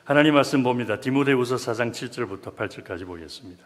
하나님 말씀 봅니다. 디모데후서 4장 7절부터 8절까지 보겠습니다.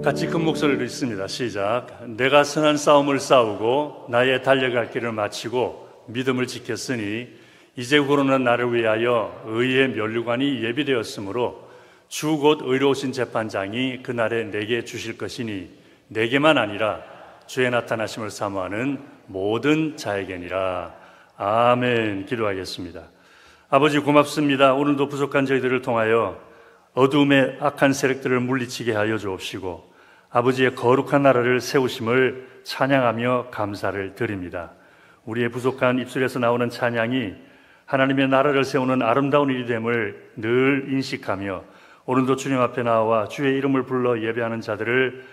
같이 큰 목소리로 읽습니다. 시작. 내가 선한 싸움을 싸우고 나의 달려갈 길을 마치고 믿음을 지켰으니 이제후로는 나를 위하여 의의 면류관이 예비되었으므로 주 곧 의로우신 재판장이 그날에 내게 주실 것이니 내게만 아니라 주의 나타나심을 사모하는 모든 자에게니라. 아멘. 기도하겠습니다. 아버지 고맙습니다. 오늘도 부족한 저희들을 통하여 어두움의 악한 세력들을 물리치게 하여 주옵시고 아버지의 거룩한 나라를 세우심을 찬양하며 감사를 드립니다. 우리의 부족한 입술에서 나오는 찬양이 하나님의 나라를 세우는 아름다운 일이 됨을 늘 인식하며 오늘도 주님 앞에 나와 주의 이름을 불러 예배하는 자들을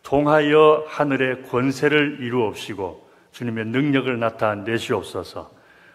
통하여 하늘의 권세를 이루옵시고 주님의 능력을 나타내시옵소서.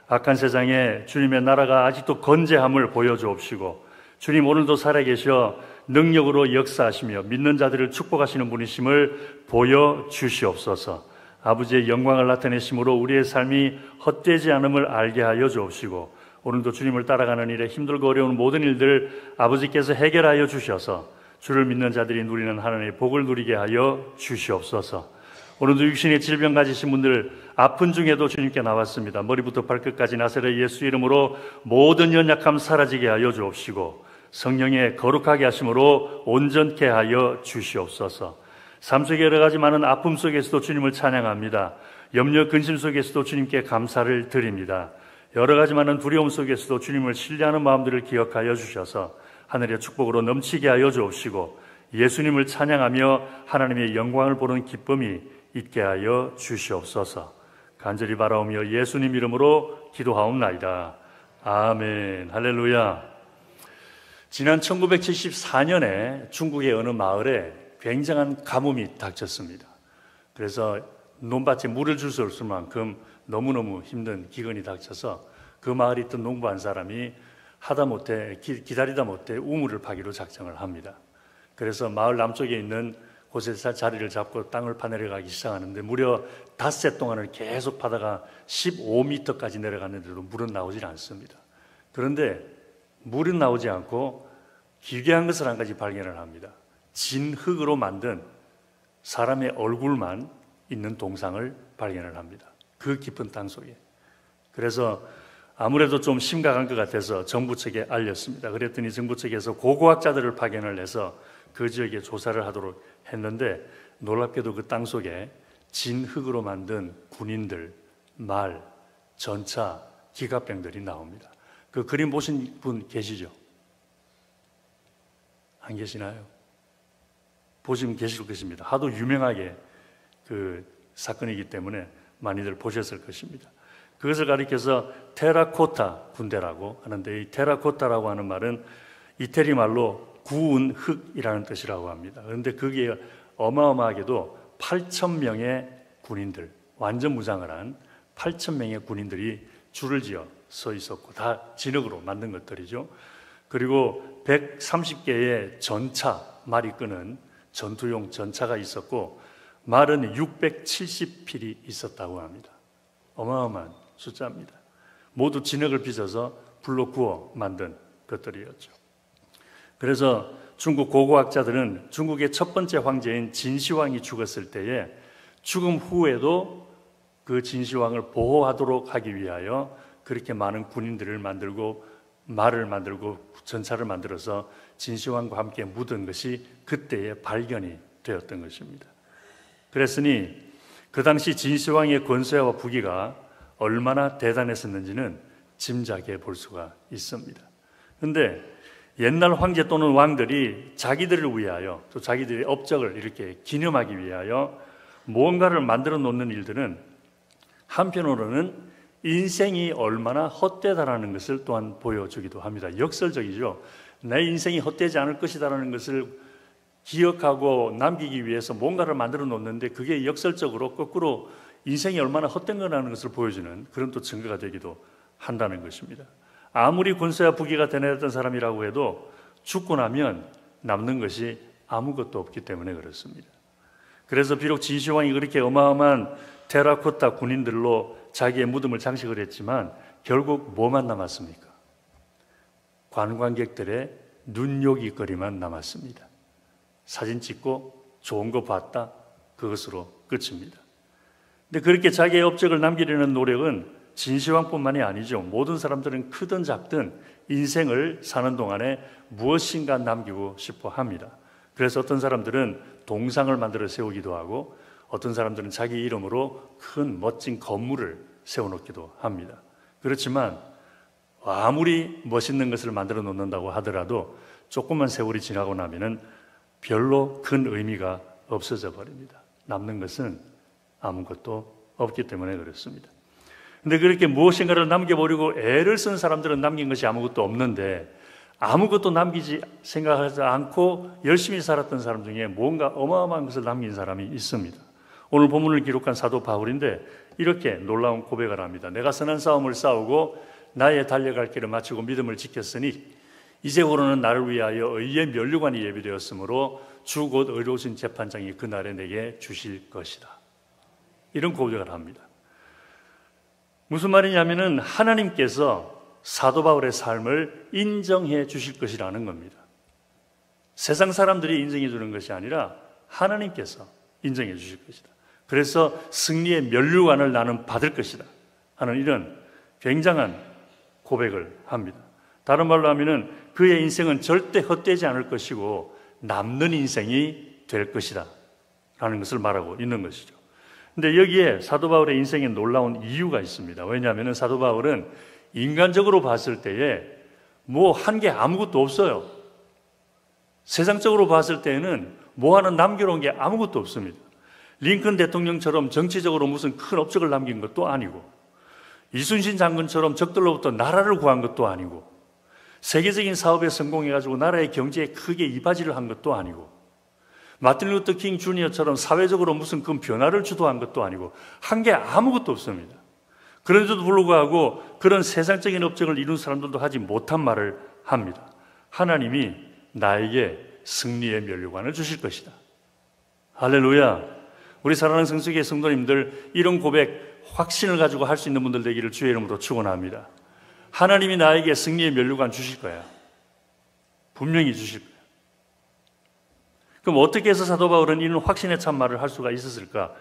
악한 세상에 주님의 나라가 아직도 건재함을 보여주옵시고 주님 오늘도 살아계셔 능력으로 역사하시며 믿는 자들을 축복하시는 분이심을 보여주시옵소서. 아버지의 영광을 나타내심으로 우리의 삶이 헛되지 않음을 알게 하여 주옵시고 오늘도 주님을 따라가는 일에 힘들고 어려운 모든 일들 아버지께서 해결하여 주셔서 주를 믿는 자들이 누리는 하나님의 복을 누리게 하여 주시옵소서. 오늘도 육신의 질병 가지신 분들 아픈 중에도 주님께 나왔습니다. 머리부터 발끝까지 나사렛 예수 이름으로 모든 연약함 사라지게 하여 주옵시고 성령의 거룩하게 하심으로 온전케 하여 주시옵소서. 삶 속에 여러 가지 많은 아픔 속에서도 주님을 찬양합니다. 염려 근심 속에서도 주님께 감사를 드립니다. 여러 가지 많은 두려움 속에서도 주님을 신뢰하는 마음들을 기억하여 주셔서 하늘의 축복으로 넘치게 하여 주옵시고 예수님을 찬양하며 하나님의 영광을 보는 기쁨이 있게 하여 주시옵소서. 간절히 바라오며 예수님 이름으로 기도하옵나이다. 아멘. 할렐루야. 지난 1974년에 중국의 어느 마을에 굉장한 가뭄이 닥쳤습니다. 그래서 논밭에 물을 줄 수 없을 만큼 너무너무 힘든 기근이 닥쳐서 그 마을에 있던 농부 한 사람이 하다못해 기다리다 못해 우물을 파기로 작정을 합니다. 그래서 마을 남쪽에 있는 곳에서 자리를 잡고 땅을 파내려가기 시작하는데 무려 닷새 동안을 계속 파다가 15m까지 내려갔는데도 물은 나오질 않습니다. 그런데 물은 나오지 않고 기괴한 것을 한 가지 발견을 합니다. 진흙으로 만든 사람의 얼굴만 있는 동상을 발견을 합니다. 그 깊은 땅 속에. 그래서 아무래도 좀 심각한 것 같아서 정부 측에 알렸습니다. 그랬더니 정부 측에서 고고학자들을 파견을 해서 그 지역에 조사를 하도록 했는데 놀랍게도 그 땅 속에 진흙으로 만든 군인들, 말, 전차, 기갑병들이 나옵니다. 그 그림 보신 분 계시죠? 안 계시나요? 보시면 계실 것입니다. 하도 유명하게 그 사건이기 때문에 많이들 보셨을 것입니다. 그것을 가리켜서 테라코타 군대라고 하는데 이 테라코타라고 하는 말은 이태리 말로 구운 흙이라는 뜻이라고 합니다. 그런데 그게 어마어마하게도 8,000명의 군인들, 완전 무장을 한 8,000명의 군인들이 줄을 지어 서 있었고 다 진흙으로 만든 것들이죠. 그리고 130개의 전차, 말이 끄는 전투용 전차가 있었고 말은 670필이 있었다고 합니다. 어마어마한 숫자입니다. 모두 진흙을 빚어서 불로 구워 만든 것들이었죠. 그래서 중국 고고학자들은 중국의 첫 번째 황제인 진시황이 죽었을 때에 죽음 후에도 그 진시황을 보호하도록 하기 위하여 그렇게 많은 군인들을 만들고 말을 만들고 전차를 만들어서 진시황과 함께 묻은 것이 그때의 발견이 되었던 것입니다. 그랬으니 그 당시 진시황의 권세와 부귀가 얼마나 대단했었는지는 짐작해 볼 수가 있습니다. 그런데 옛날 황제 또는 왕들이 자기들을 위하여 또 자기들의 업적을 이렇게 기념하기 위하여 무언가를 만들어 놓는 일들은 한편으로는 인생이 얼마나 헛되다라는 것을 또한 보여주기도 합니다. 역설적이죠. 내 인생이 헛되지 않을 것이다라는 것을 기억하고 남기기 위해서 뭔가를 만들어 놓는데 그게 역설적으로 거꾸로 인생이 얼마나 헛된 거라는 것을 보여주는 그런 또 증거가 되기도 한다는 것입니다. 아무리 권세와 부귀가 대단했던 사람이라고 해도 죽고 나면 남는 것이 아무것도 없기 때문에 그렇습니다. 그래서 비록 진시황이 그렇게 어마어마한 테라코타 군인들로 자기의 무덤을 장식을 했지만 결국 뭐만 남았습니까? 관광객들의 눈요깃거리만 남았습니다. 사진 찍고 좋은 거 봤다, 그것으로 끝입니다. 근데 그렇게 자기의 업적을 남기려는 노력은 진시황뿐만이 아니죠. 모든 사람들은 크든 작든 인생을 사는 동안에 무엇인가 남기고 싶어 합니다. 그래서 어떤 사람들은 동상을 만들어 세우기도 하고 어떤 사람들은 자기 이름으로 큰 멋진 건물을 세워놓기도 합니다. 그렇지만 아무리 멋있는 것을 만들어 놓는다고 하더라도 조금만 세월이 지나고 나면은 별로 큰 의미가 없어져 버립니다. 남는 것은 아무것도 없기 때문에 그렇습니다. 근데 그렇게 무엇인가를 남겨버리고 애를 쓴 사람들은 남긴 것이 아무것도 없는데 아무것도 남기지 생각하지 않고 열심히 살았던 사람 중에 뭔가 어마어마한 것을 남긴 사람이 있습니다. 오늘 본문을 기록한 사도 바울인데 이렇게 놀라운 고백을 합니다. 내가 선한 싸움을 싸우고 나의 달려갈 길을 마치고 믿음을 지켰으니 이제후로는 나를 위하여 의의 면류관이 예비되었으므로 주 곧 의로우신 재판장이 그날에 내게 주실 것이다. 이런 고백을 합니다. 무슨 말이냐면은 하나님께서 사도 바울의 삶을 인정해 주실 것이라는 겁니다. 세상 사람들이 인정해 주는 것이 아니라 하나님께서 인정해 주실 것이다. 그래서 승리의 면류관을 나는 받을 것이다 하는 이런 굉장한 고백을 합니다. 다른 말로 하면은 그의 인생은 절대 헛되지 않을 것이고 남는 인생이 될 것이다 라는 것을 말하고 있는 것이죠. 근데 여기에 사도 바울의 인생에 놀라운 이유가 있습니다. 왜냐하면 사도 바울은 인간적으로 봤을 때에 뭐 한 게 아무것도 없어요. 세상적으로 봤을 때에는 뭐 하나 남겨놓은 게 아무것도 없습니다. 링컨 대통령처럼 정치적으로 무슨 큰 업적을 남긴 것도 아니고 이순신 장군처럼 적들로부터 나라를 구한 것도 아니고 세계적인 사업에 성공해가지고 나라의 경제에 크게 이바지를 한 것도 아니고 마틴 루터 킹 주니어처럼 사회적으로 무슨 큰 변화를 주도한 것도 아니고 한 게 아무것도 없습니다. 그런데도 불구하고 그런 세상적인 업적을 이룬 사람들도 하지 못한 말을 합니다. 하나님이 나에게 승리의 면류관을 주실 것이다. 할렐루야. 우리 사랑하는 성수기의 성도님들, 이런 고백 확신을 가지고 할 수 있는 분들 되기를 주의 이름으로 축원합니다. 하나님이 나에게 승리의 면류관 주실 거야. 분명히 주실 거야. 그럼 어떻게 해서 사도 바울은 이런 확신에 찬 말을 할 수가 있었을까?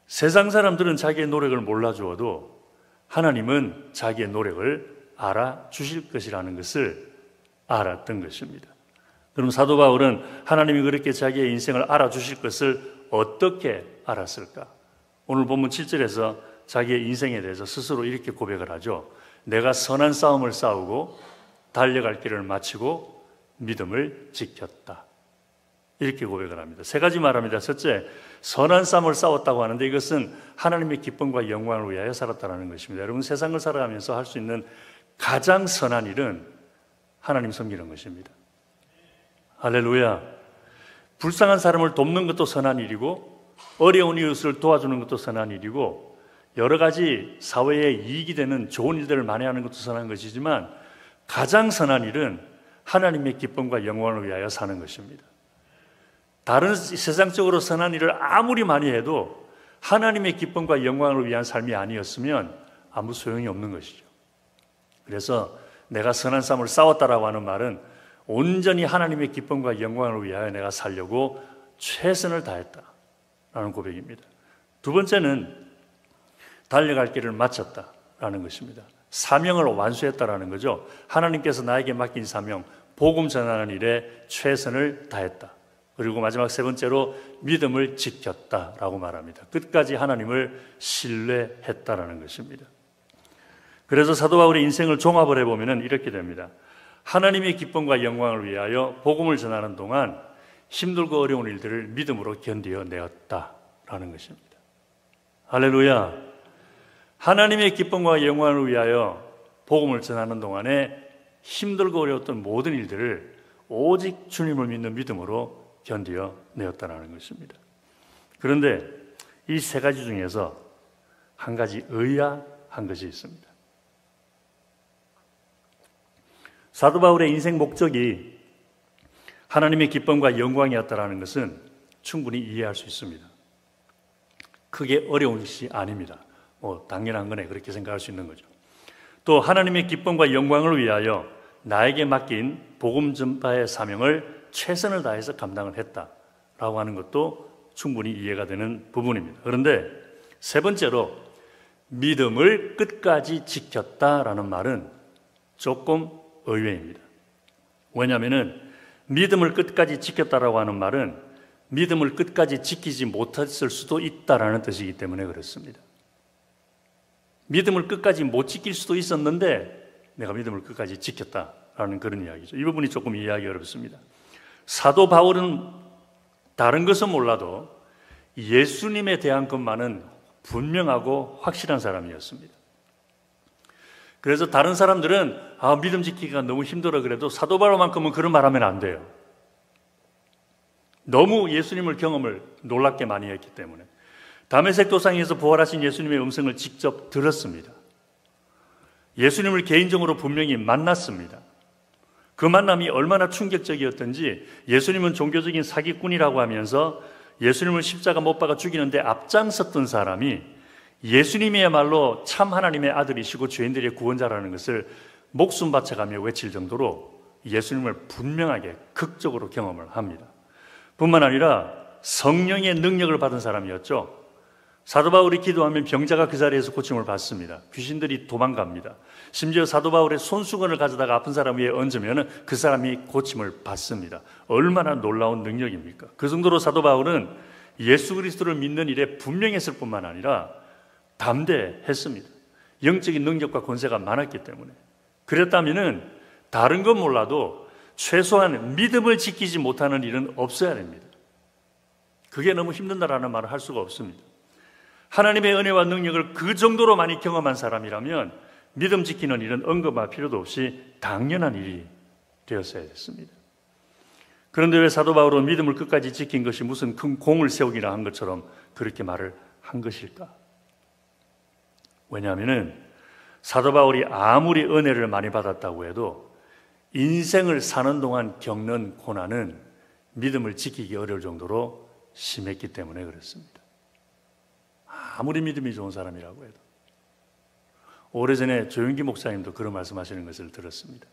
세상 사람들은 자기의 노력을 몰라주어도 하나님은 자기의 노력을 알아주실 것이라는 것을 알았던 것입니다. 그럼 사도 바울은 하나님이 그렇게 자기의 인생을 알아주실 것을 어떻게 알았을까? 오늘 본문 7절에서 자기의 인생에 대해서 스스로 이렇게 고백을 하죠. 내가 선한 싸움을 싸우고 달려갈 길을 마치고 믿음을 지켰다. 이렇게 고백을 합니다. 세 가지 말합니다. 첫째, 선한 싸움을 싸웠다고 하는데 이것은 하나님의 기쁨과 영광을 위하여 살았다는 것입니다. 여러분, 세상을 살아가면서 할 수 있는 가장 선한 일은 하나님 섬기는 것입니다. 할렐루야. 불쌍한 사람을 돕는 것도 선한 일이고 어려운 이웃을 도와주는 것도 선한 일이고 여러 가지 사회에 이익이 되는 좋은 일들을 만회하는 것도 선한 것이지만 가장 선한 일은 하나님의 기쁨과 영광을 위하여 사는 것입니다. 다른 세상적으로 선한 일을 아무리 많이 해도 하나님의 기쁨과 영광을 위한 삶이 아니었으면 아무 소용이 없는 것이죠. 그래서 내가 선한 싸움을 싸웠다라고 하는 말은 온전히 하나님의 기쁨과 영광을 위하여 내가 살려고 최선을 다했다라는 고백입니다. 두 번째는 달려갈 길을 마쳤다라는 것입니다. 사명을 완수했다라는 거죠. 하나님께서 나에게 맡긴 사명, 복음 전하는 일에 최선을 다했다. 그리고 마지막 세 번째로 믿음을 지켰다라고 말합니다. 끝까지 하나님을 신뢰했다라는 것입니다. 그래서 사도 바울의 인생을 종합을 해보면 이렇게 됩니다. 하나님의 기쁨과 영광을 위하여 복음을 전하는 동안 힘들고 어려운 일들을 믿음으로 견디어내었다라는 것입니다. 할렐루야. 하나님의 기쁨과 영광을 위하여 복음을 전하는 동안에 힘들고 어려웠던 모든 일들을 오직 주님을 믿는 믿음으로 견디어내었다는 것입니다. 그런데 이 세 가지 중에서 한 가지 의아한 것이 있습니다. 사도 바울의 인생 목적이 하나님의 기쁨과 영광이었다는 것은 충분히 이해할 수 있습니다. 크게 어려운 것이 아닙니다. 당연한 거네, 그렇게 생각할 수 있는 거죠. 또 하나님의 기쁨과 영광을 위하여 나에게 맡긴 복음 전파의 사명을 최선을 다해서 감당을 했다라고 하는 것도 충분히 이해가 되는 부분입니다. 그런데 세 번째로 믿음을 끝까지 지켰다라는 말은 조금 의외입니다. 왜냐하면 믿음을 끝까지 지켰다라고 하는 말은 믿음을 끝까지 지키지 못했을 수도 있다라는 뜻이기 때문에 그렇습니다. 믿음을 끝까지 못 지킬 수도 있었는데 내가 믿음을 끝까지 지켰다라는 그런 이야기죠. 이 부분이 조금 이해하기 어렵습니다. 사도 바울은 다른 것은 몰라도 예수님에 대한 것만은 분명하고 확실한 사람이었습니다. 그래서 다른 사람들은 믿음 지키기가 너무 힘들어 그래도 사도 바울만큼은 그런 말하면 안 돼요. 너무 예수님을 경험을 놀랍게 많이 했기 때문에. 다메섹 도상에서 부활하신 예수님의 음성을 직접 들었습니다. 예수님을 개인적으로 분명히 만났습니다. 그 만남이 얼마나 충격적이었던지 예수님은 종교적인 사기꾼이라고 하면서 예수님을 십자가 못 박아 죽이는데 앞장섰던 사람이 예수님이야말로 참 하나님의 아들이시고 죄인들의 구원자라는 것을 목숨 바쳐가며 외칠 정도로 예수님을 분명하게 극적으로 경험을 합니다. 뿐만 아니라 성령의 능력을 받은 사람이었죠. 사도 바울이 기도하면 병자가 그 자리에서 고침을 받습니다. 귀신들이 도망갑니다. 심지어 사도 바울의 손수건을 가져다가 아픈 사람 위에 얹으면 그 사람이 고침을 받습니다. 얼마나 놀라운 능력입니까? 그 정도로 사도 바울은 예수 그리스도를 믿는 일에 분명했을 뿐만 아니라 담대했습니다. 영적인 능력과 권세가 많았기 때문에. 그랬다면 다른 건 몰라도 최소한 믿음을 지키지 못하는 일은 없어야 됩니다. 그게 너무 힘든다라는 말을 할 수가 없습니다. 하나님의 은혜와 능력을 그 정도로 많이 경험한 사람이라면 믿음 지키는 일은 언급할 필요도 없이 당연한 일이 되었어야 됐습니다. 그런데 왜 사도 바울은 믿음을 끝까지 지킨 것이 무슨 큰 공을 세우기라 한 것처럼 그렇게 말을 한 것일까? 왜냐하면 사도 바울이 아무리 은혜를 많이 받았다고 해도 인생을 사는 동안 겪는 고난은 믿음을 지키기 어려울 정도로 심했기 때문에 그렇습니다. 아무리 믿음이 좋은 사람이라고 해도. 오래전에 조윤기 목사님도 그런 말씀하시는 것을 들었습니다.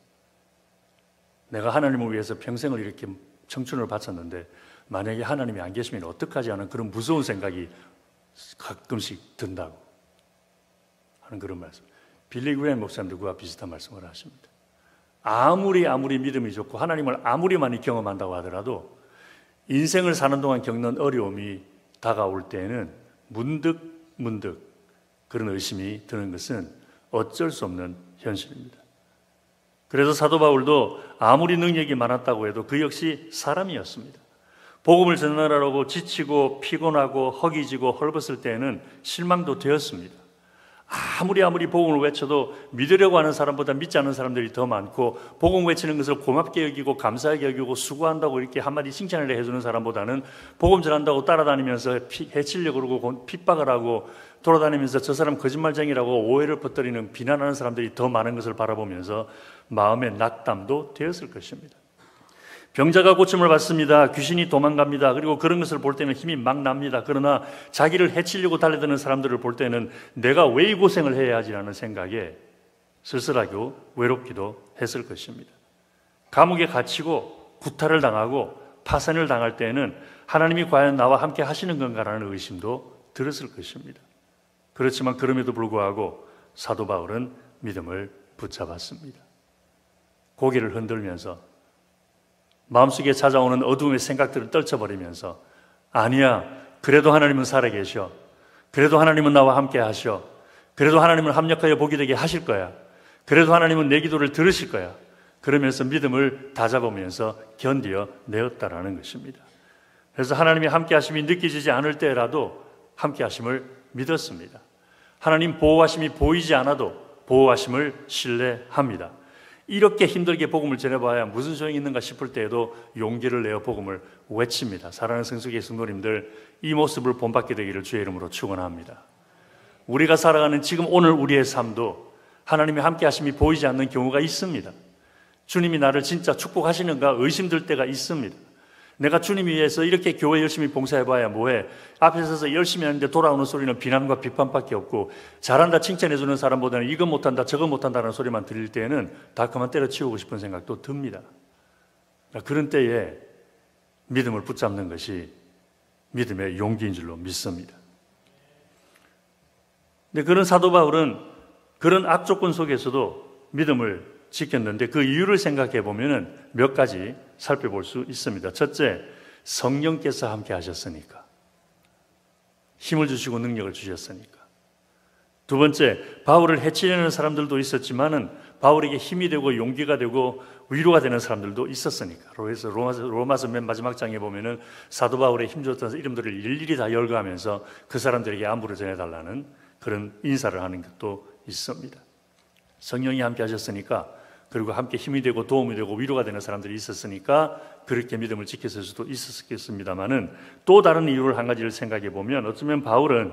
내가 하나님을 위해서 평생을 이렇게 청춘을 바쳤는데 만약에 하나님이 안 계시면 어떡하지 하는 그런 무서운 생각이 가끔씩 든다고 하는 그런 말씀. 빌리 그레이엄 목사님도 그와 비슷한 말씀을 하십니다. 아무리 믿음이 좋고 하나님을 아무리 많이 경험한다고 하더라도 인생을 사는 동안 겪는 어려움이 다가올 때에는 문득 그런 의심이 드는 것은 어쩔 수 없는 현실입니다. 그래서 사도 바울도 아무리 능력이 많았다고 해도 그 역시 사람이었습니다. 복음을 전하라고 지치고 피곤하고 허기지고 헐벗을 때에는 실망도 되었습니다. 아무리 복음을 외쳐도 믿으려고 하는 사람보다 믿지 않는 사람들이 더 많고 복음 외치는 것을 고맙게 여기고 감사하게 여기고 수고한다고 이렇게 한마디 칭찬을 해주는 사람보다는 복음 전한다고 따라다니면서 해치려고 그러고 핍박을 하고 돌아다니면서 저 사람 거짓말쟁이라고 오해를 퍼뜨리는 비난하는 사람들이 더 많은 것을 바라보면서 마음의 낙담도 되었을 것입니다. 병자가 고침을 받습니다. 귀신이 도망갑니다. 그리고 그런 것을 볼 때는 힘이 막 납니다. 그러나 자기를 해치려고 달려드는 사람들을 볼 때는 내가 왜 이 고생을 해야 하지라는 생각에 쓸쓸하고 외롭기도 했을 것입니다. 감옥에 갇히고 구타를 당하고 파산을 당할 때에는 하나님이 과연 나와 함께 하시는 건가라는 의심도 들었을 것입니다. 그렇지만 그럼에도 불구하고 사도 바울은 믿음을 붙잡았습니다. 고개를 흔들면서 마음속에 찾아오는 어두움의 생각들을 떨쳐버리면서 아니야, 그래도 하나님은 살아계셔. 그래도 하나님은 나와 함께 하셔. 그래도 하나님은 합력하여 복이 되게 하실 거야. 그래도 하나님은 내 기도를 들으실 거야. 그러면서 믿음을 다잡으면서 견디어 내었다라는 것입니다. 그래서 하나님의 함께 하심이 느껴지지 않을 때라도 함께 하심을 믿었습니다. 하나님 보호하심이 보이지 않아도 보호하심을 신뢰합니다. 이렇게 힘들게 복음을 전해봐야 무슨 소용이 있는가 싶을 때에도 용기를 내어 복음을 외칩니다. 사랑하는 성수교회 성도님들, 이 모습을 본받게 되기를 주의 이름으로 축원합니다. 우리가 살아가는 지금 오늘 우리의 삶도 하나님의 함께 하심이 보이지 않는 경우가 있습니다. 주님이 나를 진짜 축복하시는가 의심될 때가 있습니다. 내가 주님 위해서 이렇게 교회 열심히 봉사해봐야 뭐해. 앞에 서서 열심히 하는데 돌아오는 소리는 비난과 비판밖에 없고, 잘한다 칭찬해주는 사람보다는 이거 못한다 저거 못한다는 소리만 들릴 때에는 다 그만 때려치우고 싶은 생각도 듭니다. 그런 때에 믿음을 붙잡는 것이 믿음의 용기인 줄로 믿습니다. 근데 그런 사도 바울은 그런 악조건 속에서도 믿음을 지켰는데 그 이유를 생각해 보면 몇 가지 살펴볼 수 있습니다. 첫째, 성령께서 함께 하셨으니까. 힘을 주시고 능력을 주셨으니까. 두 번째, 바울을 해치려는 사람들도 있었지만은 바울에게 힘이 되고 용기가 되고 위로가 되는 사람들도 있었으니까. 그래서 로마서 맨 마지막 장에 보면은 사도 바울의 힘줬던 이름들을 일일이 다 열거하면서 그 사람들에게 안부를 전해달라는 그런 인사를 하는 것도 있습니다. 성령이 함께 하셨으니까, 그리고 함께 힘이 되고 도움이 되고 위로가 되는 사람들이 있었으니까 그렇게 믿음을 지켰을 수도 있었겠습니다만은, 또 다른 이유를 한 가지를 생각해 보면 어쩌면 바울은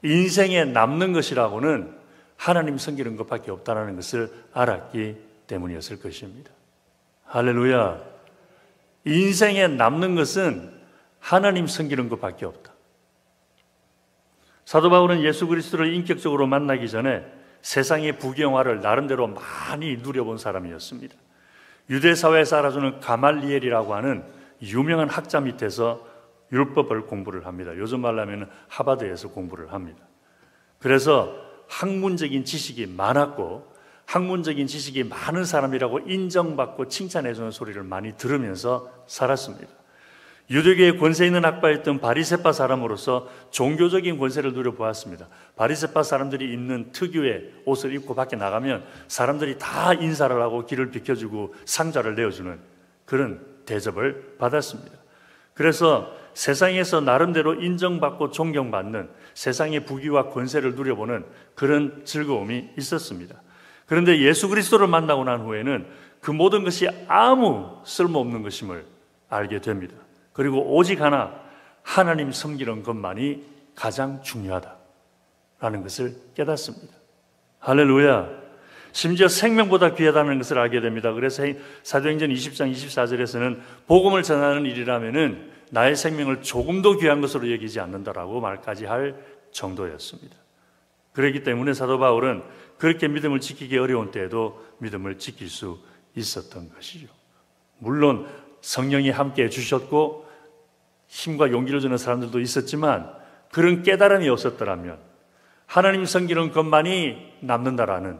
인생에 남는 것이라고는 하나님 섬기는 것밖에 없다는 것을 알았기 때문이었을 것입니다. 할렐루야. 인생에 남는 것은 하나님 섬기는 것밖에 없다. 사도 바울은 예수 그리스도를 인격적으로 만나기 전에 세상의 부경화를 나름대로 많이 누려본 사람이었습니다. 유대 사회에서 알아주는 가말리엘이라고 하는 유명한 학자 밑에서 율법을 공부를 합니다. 요즘 말로 하면 하버드에서 공부를 합니다. 그래서 학문적인 지식이 많았고 학문적인 지식이 많은 사람이라고 인정받고 칭찬해주는 소리를 많이 들으면서 살았습니다. 유대교의 권세 있는 학파였던 바리새파 사람으로서 종교적인 권세를 누려보았습니다. 바리새파 사람들이 입는 특유의 옷을 입고 밖에 나가면 사람들이 다 인사를 하고 길을 비켜주고 상자를 내어주는 그런 대접을 받았습니다. 그래서 세상에서 나름대로 인정받고 존경받는 세상의 부귀와 권세를 누려보는 그런 즐거움이 있었습니다. 그런데 예수 그리스도를 만나고 난 후에는 그 모든 것이 아무 쓸모없는 것임을 알게 됩니다. 그리고 오직 하나, 하나님 섬기는 것만이 가장 중요하다라는 것을 깨닫습니다. 할렐루야. 심지어 생명보다 귀하다는 것을 알게 됩니다. 그래서 사도행전 20장 24절에서는 복음을 전하는 일이라면은 나의 생명을 조금도 귀한 것으로 여기지 않는다라고 말까지 할 정도였습니다. 그렇기 때문에 사도 바울은 그렇게 믿음을 지키기 어려운 때에도 믿음을 지킬 수 있었던 것이죠. 물론 성령이 함께해 주셨고 힘과 용기를 주는 사람들도 있었지만 그런 깨달음이 없었더라면, 하나님 섬기는 것만이 남는다라는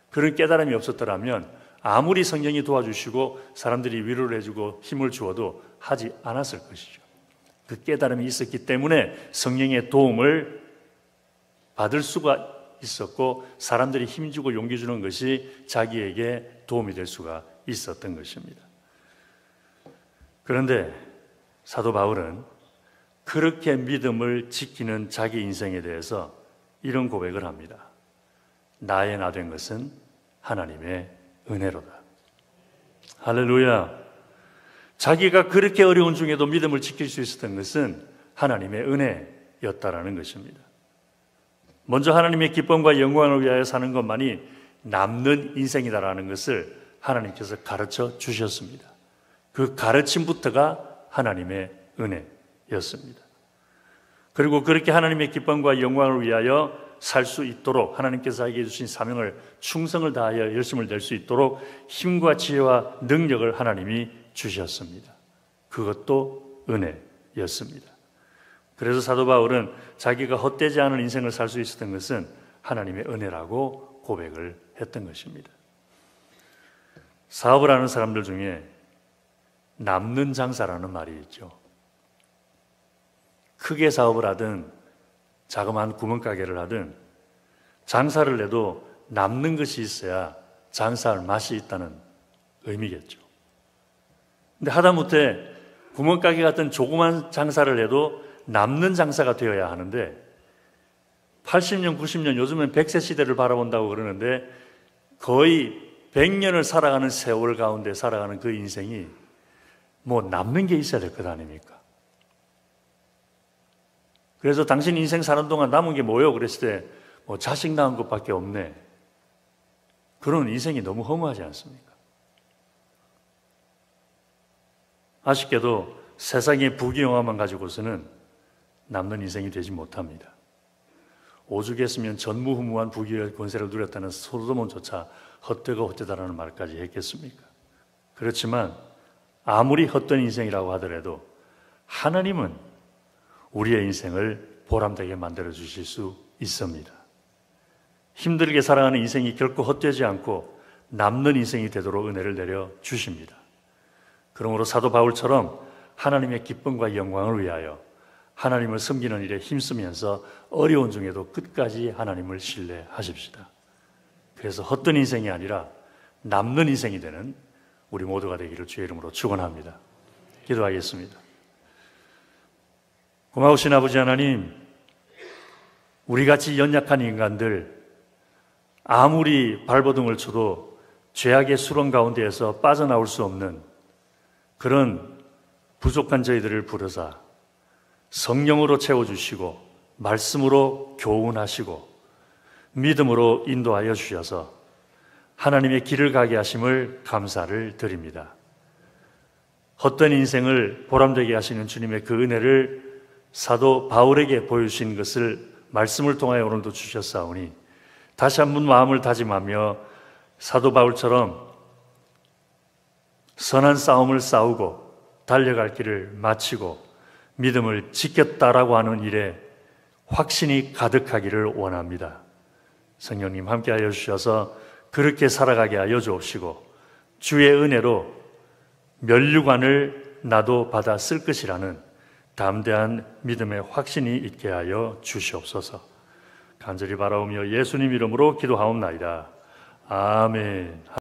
그런 깨달음이 없었더라면 아무리 성령이 도와주시고 사람들이 위로를 해주고 힘을 주어도 하지 않았을 것이죠. 그 깨달음이 있었기 때문에 성령의 도움을 받을 수가 있었고 사람들이 힘주고 용기 주는 것이 자기에게 도움이 될 수가 있었던 것입니다. 그런데 사도 바울은 그렇게 믿음을 지키는 자기 인생에 대해서 이런 고백을 합니다. 나의 나 된 것은 하나님의 은혜로다. 할렐루야. 자기가 그렇게 어려운 중에도 믿음을 지킬 수 있었던 것은 하나님의 은혜였다라는 것입니다. 먼저 하나님의 기쁨과 영광을 위하여 사는 것만이 남는 인생이다라는 것을 하나님께서 가르쳐 주셨습니다. 그 가르침부터가 하나님의 은혜였습니다. 그리고 그렇게 하나님의 기쁨과 영광을 위하여 살 수 있도록 하나님께서 자기에게 주신 사명을 충성을 다하여 열심을 낼 수 있도록 힘과 지혜와 능력을 하나님이 주셨습니다. 그것도 은혜였습니다. 그래서 사도 바울은 자기가 헛되지 않은 인생을 살 수 있었던 것은 하나님의 은혜라고 고백을 했던 것입니다. 사업을 하는 사람들 중에 남는 장사라는 말이 있죠. 크게 사업을 하든 자그마한 구멍가게를 하든 장사를 해도 남는 것이 있어야 장사할 맛이 있다는 의미겠죠. 근데 하다못해 구멍가게 같은 조그만 장사를 해도 남는 장사가 되어야 하는데 80년, 90년, 요즘은 100세 시대를 바라본다고 그러는데 거의 100년을 살아가는 세월 가운데 살아가는 그 인생이 뭐 남는 게 있어야 될 것 아닙니까? 그래서 당신 인생 사는 동안 남은 게 뭐예요? 그랬을 때 뭐 자식 낳은 것밖에 없네. 그런 인생이 너무 허무하지 않습니까? 아쉽게도 세상의 부귀영화만 가지고서는 남는 인생이 되지 못합니다. 오죽했으면 전무후무한 부귀의 권세를 누렸다는 소도몬조차 헛되고 헛되다라는 말까지 했겠습니까? 그렇지만 아무리 헛된 인생이라고 하더라도 하나님은 우리의 인생을 보람되게 만들어 주실 수 있습니다. 힘들게 살아가는 인생이 결코 헛되지 않고 남는 인생이 되도록 은혜를 내려 주십니다. 그러므로 사도 바울처럼 하나님의 기쁨과 영광을 위하여 하나님을 섬기는 일에 힘쓰면서 어려운 중에도 끝까지 하나님을 신뢰하십시다. 그래서 헛된 인생이 아니라 남는 인생이 되는 우리 모두가 되기를 주의 이름으로 축원합니다. 기도하겠습니다. 고마우신 아버지 하나님, 우리같이 연약한 인간들, 아무리 발버둥을 쳐도 죄악의 수렁 가운데에서 빠져나올 수 없는 그런 부족한 저희들을 부르사 성령으로 채워주시고 말씀으로 교훈하시고 믿음으로 인도하여 주셔서 하나님의 길을 가게 하심을 감사를 드립니다. 헛된 인생을 보람되게 하시는 주님의 그 은혜를 사도 바울에게 보여주신 것을 말씀을 통하여 오늘도 주셨사오니 다시 한번 마음을 다짐하며 사도 바울처럼 선한 싸움을 싸우고 달려갈 길을 마치고 믿음을 지켰다라고 하는 일에 확신이 가득하기를 원합니다. 성령님 함께하여 주셔서 그렇게 살아가게 하여 주옵시고 주의 은혜로 면류관을 나도 받아 쓸 것이라는 담대한 믿음의 확신이 있게 하여 주시옵소서. 간절히 바라오며 예수님 이름으로 기도하옵나이다. 아멘.